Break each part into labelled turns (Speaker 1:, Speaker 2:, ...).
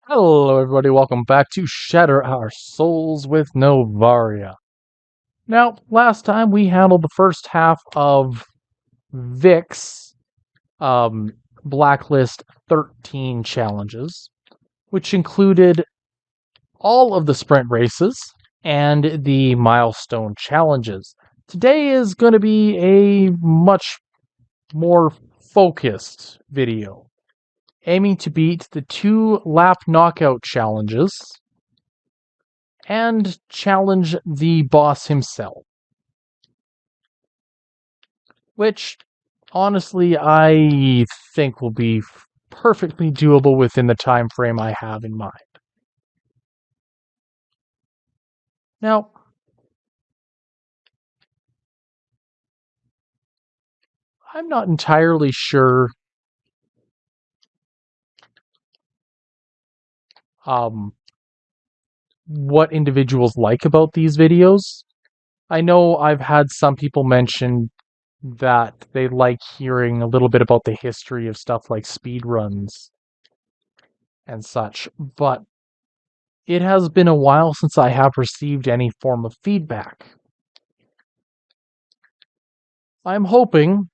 Speaker 1: Hello everybody, welcome back to Shatter Our Souls with Novaria. Now, last time we handled the first half of Vic's Blacklist 13 challenges, which included all of the sprint races and the milestone challenges. Today is going to be a much more focused video, aiming to beat the 2 lap knockout challenges and challenge the boss himself. Which, honestly, I think will be perfectly doable within the time frame I have in mind. Now, I'm not entirely sure what individuals like about these videos. I know I've had some people mention that they like hearing a little bit about the history of stuff like speedruns and such, but it has been a while since I have received any form of feedback. I'm hoping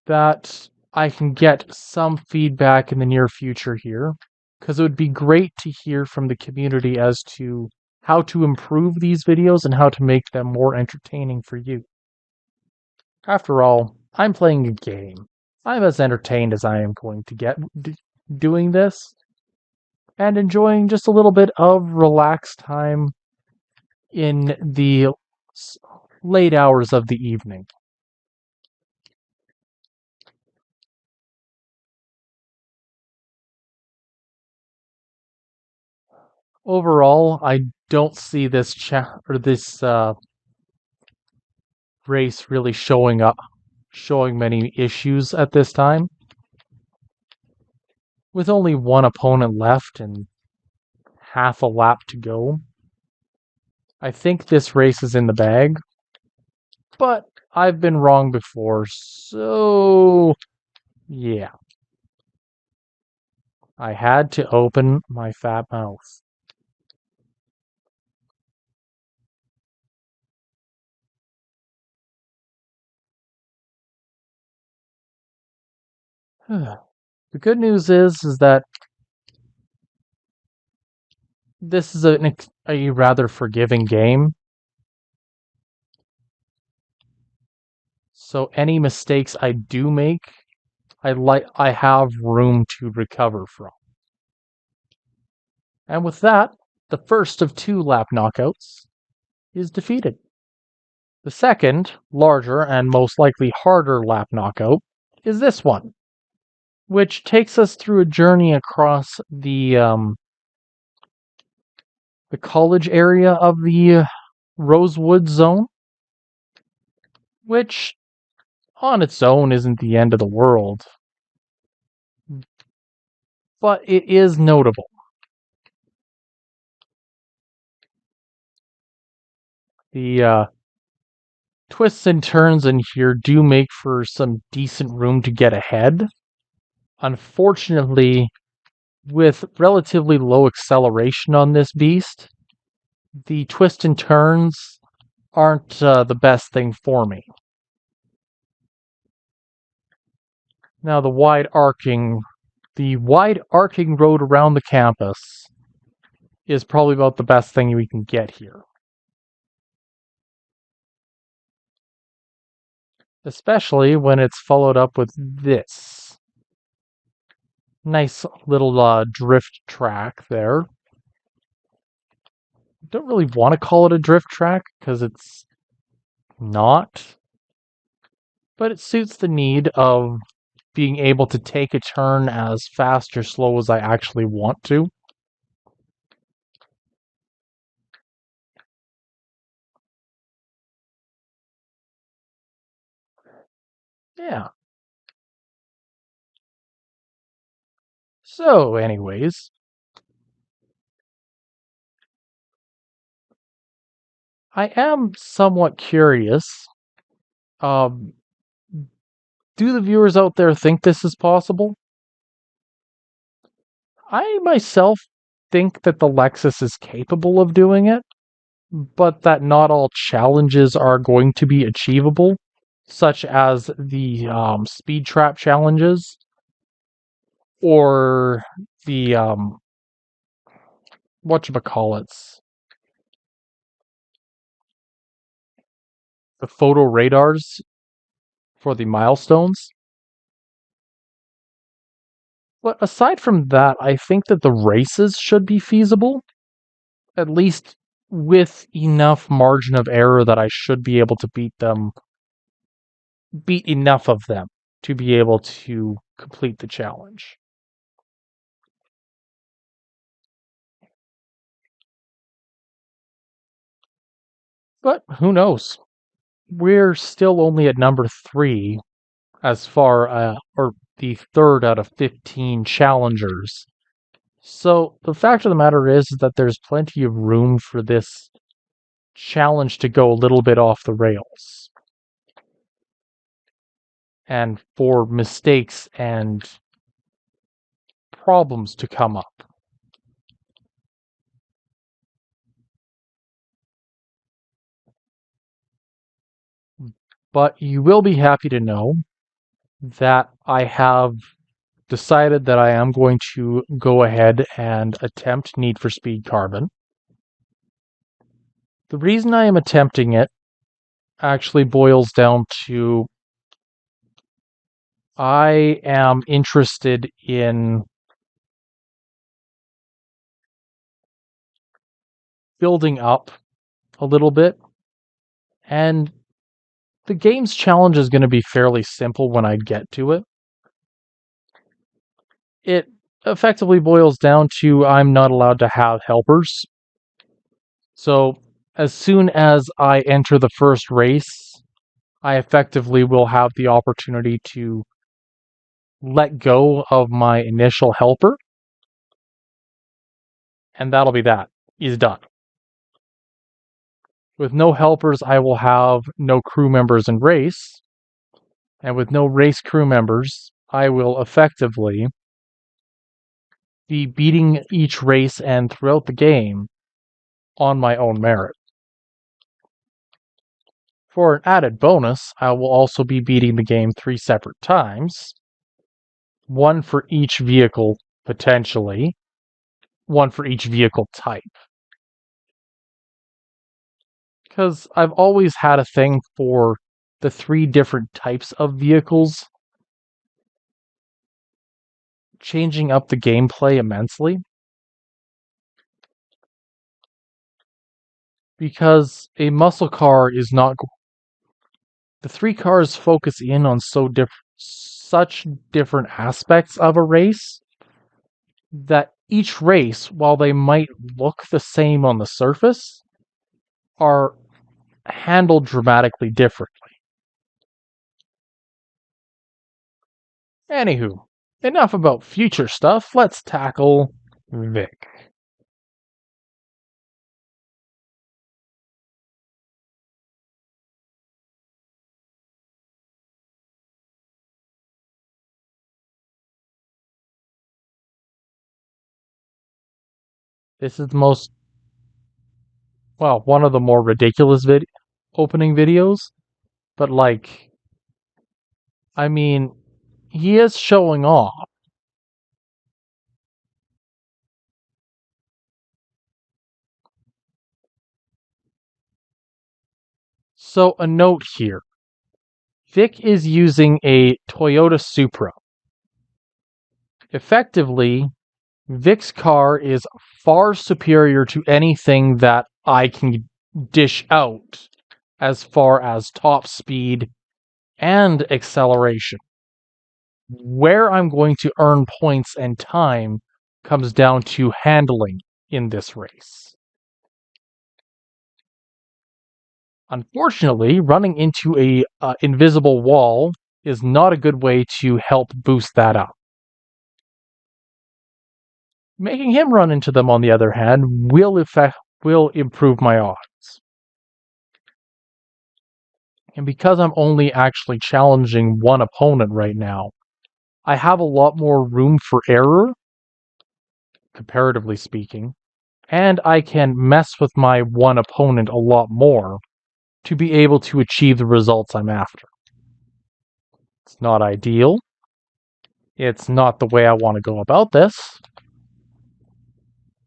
Speaker 1: that I can get some feedback in the near future here, because it would be great to hear from the community as to how to improve these videos and how to make them more entertaining for you. After all, I'm playing a game. I'm as entertained as I am going to get doing this, and enjoying just a little bit of relaxed time in the late hours of the evening. Overall, I don't see this race really showing many issues at this time. With only one opponent left and half a lap to go, I think this race is in the bag. But I've been wrong before, so yeah. I had to open my fat mouth. The good news is that this is a rather forgiving game. So any mistakes I do make, I have room to recover from. And with that, the first of 2 lap knockouts is defeated. The second, larger and most likely harder lap knockout is this one, which takes us through a journey across the college area of the Rosewood zone, which on its own isn't the end of the world, but it is notable. The twists and turns in here do make for some decent room to get ahead. Unfortunately, with relatively low acceleration on this beast, the twists and turns aren't the best thing for me. Now, the wide arcing road around the campus is probably about the best thing we can get here. Especially when it's followed up with this nice little drift track there. Don't really want to call it a drift track because it's not, but it suits the need of being able to take a turn as fast or slow as I actually want to. Yeah. So, anyways, I am somewhat curious. Um, Do the viewers out there think this is possible? I myself think that the Lexus is capable of doing it, but that not all challenges are going to be achievable, such as the speed trap challenges or the whatchamacallits, the photo radars for the milestones. But aside from that, I think that the races should be feasible, at least with enough margin of error that I should be able to beat enough of them to be able to complete the challenge. But who knows? We're still only at number 3 as far or the third out of 15 challengers. So the fact of the matter is that there's plenty of room for this challenge to go a little bit off the rails and for mistakes and problems to come up. But you will be happy to know that I have decided that I am going to go ahead and attempt Need for Speed Carbon. The reason I am attempting it actually boils down to I am interested in building up a little bit, and the game's challenge is going to be fairly simple when I get to it. It effectively boils down to I'm not allowed to have helpers. So as soon as I enter the first race, I effectively will have the opportunity to let go of my initial helper, and that'll be that. He's done. With no helpers, I will have no crew members in race, and with no race crew members, I will effectively be beating each race and throughout the game on my own merit. For an added bonus, I will also be beating the game 3 separate times, one for each vehicle potentially, one for each vehicle type. Because I've always had a thing for the 3 different types of vehicles changing up the gameplay immensely. Because a muscle car is not. The 3 cars focus in on such different aspects of a race that each race, while they might look the same on the surface, are handled dramatically differently. Anywho, enough about future stuff. Let's tackle Vic. This is one of the more ridiculous opening videos, but I mean, he is showing off. So a note here. Vic is using a Toyota Supra. Effectively, Vic's car is far superior to anything that I can dish out as far as top speed and acceleration. Where I'm going to earn points and time comes down to handling in this race. Unfortunately, running into a invisible wall is not a good way to help boost that up. Making him run into them, on the other hand, will improve my odds. And because I'm only actually challenging one opponent right now, I have a lot more room for error, comparatively speaking, and I can mess with my one opponent a lot more to be able to achieve the results I'm after. It's not ideal. It's not the way I want to go about this.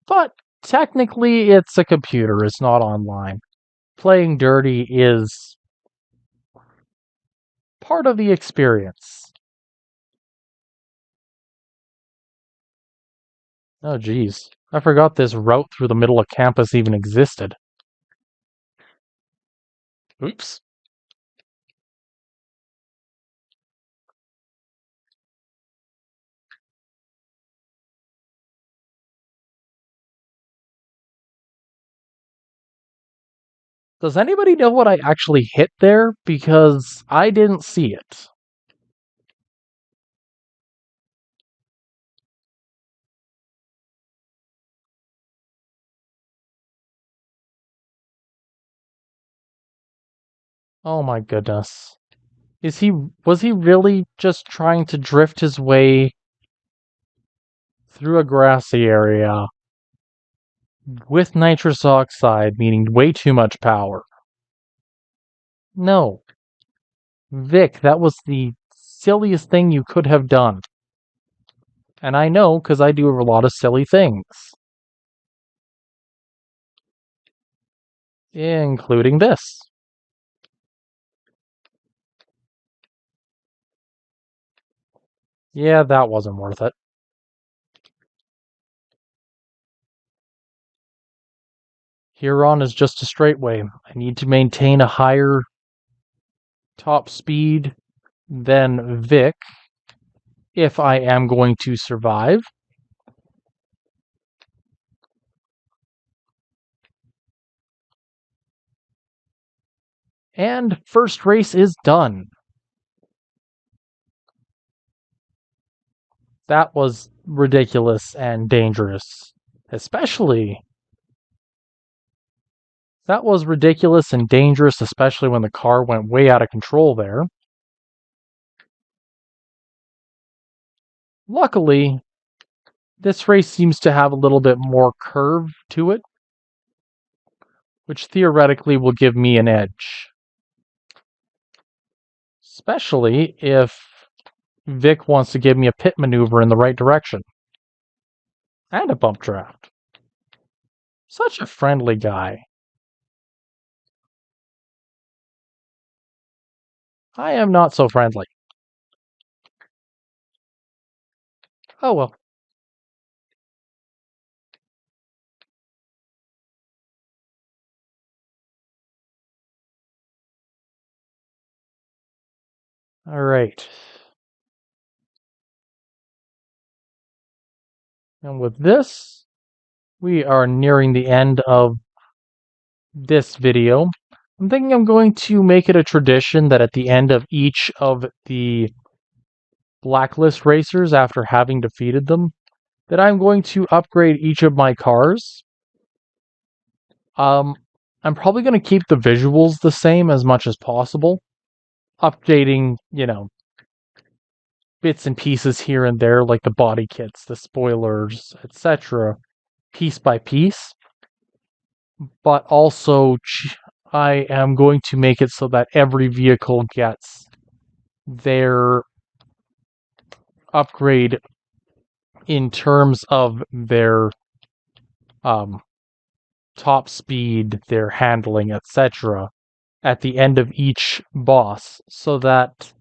Speaker 1: But technically, it's a computer. It's not online. Playing dirty is part of the experience. Oh, geez. I forgot this route through the middle of campus even existed. Oops. Does anybody know what I actually hit there? Because I didn't see it. Oh my goodness. Was he really just trying to drift his way through a grassy area with nitrous oxide, meaning way too much power? No. Vic, that was the silliest thing you could have done. And I know because I do a lot of silly things. Including this. Yeah, that wasn't worth it. Huron is just a straightway. I need to maintain a higher top speed than Vic if I am going to survive. And first race is done. That was ridiculous and dangerous. Especially That was ridiculous and dangerous, especially when the car went way out of control there. Luckily, this race seems to have a little bit more curve to it, which theoretically will give me an edge. Especially if Vic wants to give me a pit maneuver in the right direction. And a bump draft. Such a friendly guy. I am not so friendly. Oh well. Alright. And with this, we are nearing the end of this video. I'm thinking I'm going to make it a tradition that at the end of each of the blacklist racers, after having defeated them, that I'm going to upgrade each of my cars. I'm probably going to keep the visuals the same as much as possible, updating, bits and pieces here and there, like the body kits, the spoilers, etc., piece by piece. But also, I am going to make it so that every vehicle gets their upgrade in terms of their top speed, their handling, etc., at the end of each boss, so that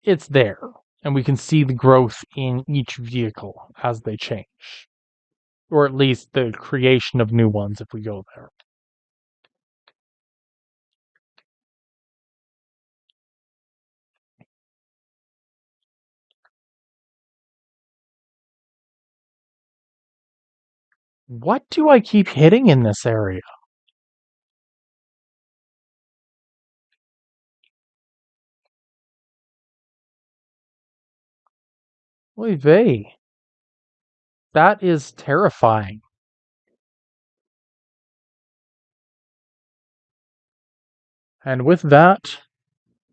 Speaker 1: it's there and we can see the growth in each vehicle as they change, or at least the creation of new ones if we go there. What do I keep hitting in this area? Oy vey. That is terrifying. And with that,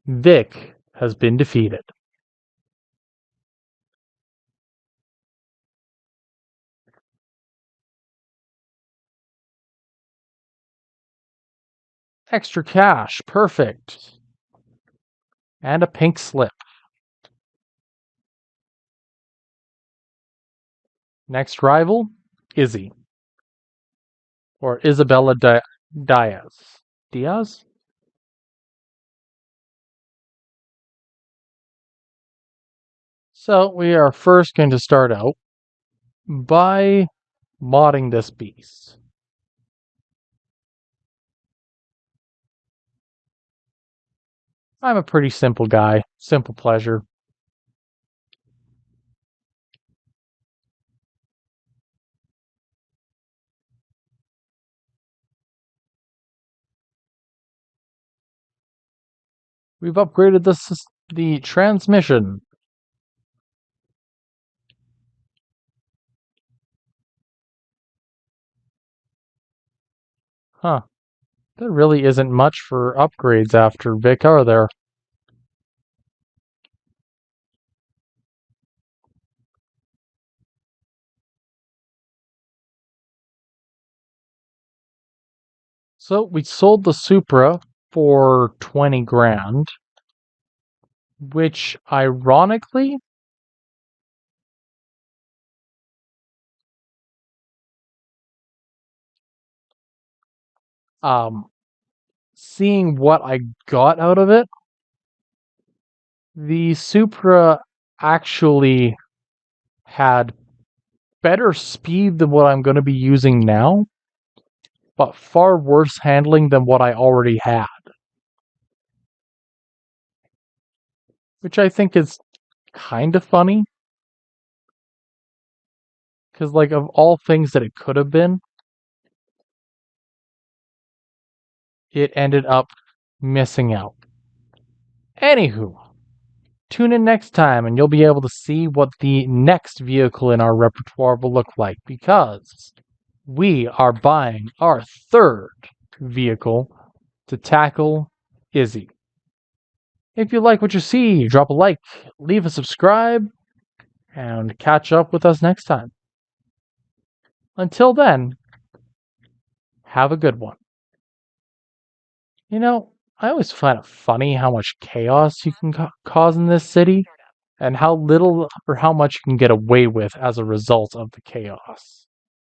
Speaker 1: Vic has been defeated. Extra cash, perfect. And a pink slip. Next rival, Izzy. Or Isabella Diaz. Diaz? So we are first going to start out by modding this beast. I'm a pretty simple guy. Simple pleasure. We've upgraded the transmission. Huh. There really isn't much for upgrades after Vic, are there? So we sold the Supra for 20 grand, which ironically um seeing what I got out of it, the Supra actually had better speed than what I'm going to be using now, but far worse handling than what I already had. Which I think is kind of funny. Because, like, of all things that it could have been, it ended up missing out. Anywho, tune in next time and you'll be able to see what the next vehicle in our repertoire will look like, because we are buying our third vehicle to tackle Izzy. If you like what you see, drop a like, leave a subscribe, and catch up with us next time. Until then, have a good one. You know, I always find it funny how much chaos you can cause in this city, and how little or how much you can get away with as a result of the chaos.